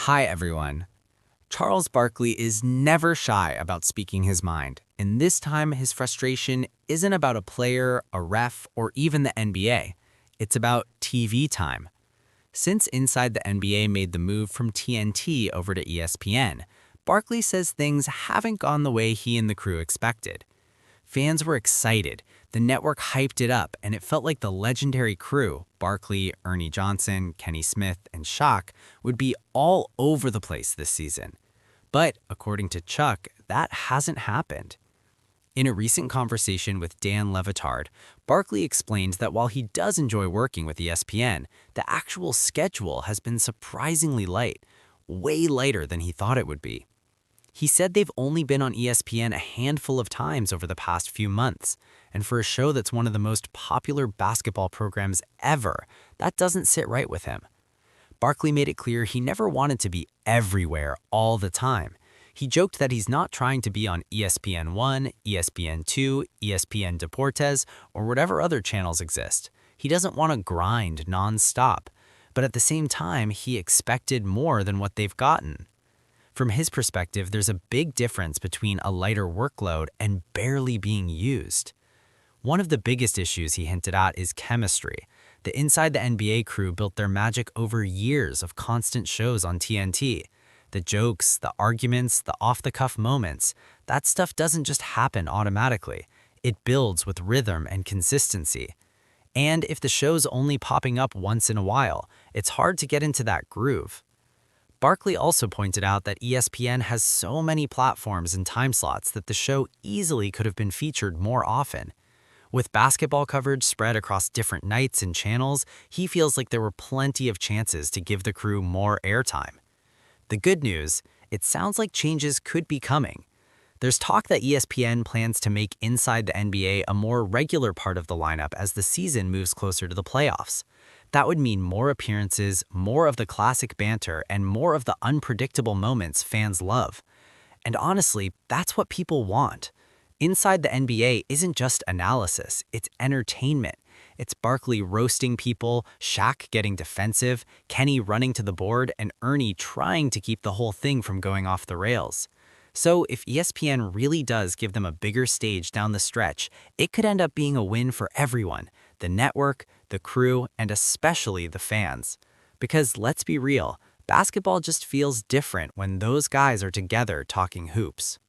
Hi, everyone. Charles Barkley is never shy about speaking his mind, and this time his frustration isn't about a player, a ref, or even the NBA. It's about TV time. Since Inside the NBA made the move from TNT over to ESPN, Barkley says things haven't gone the way he and the crew expected. Fans were excited, the network hyped it up, and it felt like the legendary crew, Barkley, Ernie Johnson, Kenny Smith, and Shaq, would be all over the place this season. But, according to Chuck, that hasn't happened. In a recent conversation with Dan Levitard, Barkley explained that while he does enjoy working with ESPN, the actual schedule has been surprisingly light, way lighter than he thought it would be. He said they've only been on ESPN a handful of times over the past few months, and for a show that's one of the most popular basketball programs ever, that doesn't sit right with him. Barkley made it clear he never wanted to be everywhere all the time. He joked that he's not trying to be on ESPN1, ESPN2, ESPN Deportes, or whatever other channels exist. He doesn't want to grind nonstop, but at the same time, he expected more than what they've gotten. From his perspective, there's a big difference between a lighter workload and barely being used. One of the biggest issues he hinted at is chemistry. The Inside the NBA crew built their magic over years of constant shows on TNT. The jokes, the arguments, the off-the-cuff moments, that stuff doesn't just happen automatically. It builds with rhythm and consistency. And if the show's only popping up once in a while, it's hard to get into that groove. Barkley also pointed out that ESPN has so many platforms and time slots that the show easily could have been featured more often. With basketball coverage spread across different nights and channels, he feels like there were plenty of chances to give the crew more airtime. The good news, it sounds like changes could be coming. There's talk that ESPN plans to make Inside the NBA a more regular part of the lineup as the season moves closer to the playoffs. That would mean more appearances, more of the classic banter, and more of the unpredictable moments fans love. And honestly, that's what people want. Inside the NBA isn't just analysis, it's entertainment. It's Barkley roasting people, Shaq getting defensive, Kenny running to the board, and Ernie trying to keep the whole thing from going off the rails. So if ESPN really does give them a bigger stage down the stretch, it could end up being a win for everyone, the network, the crew, and especially the fans. Because let's be real, basketball just feels different when those guys are together talking hoops.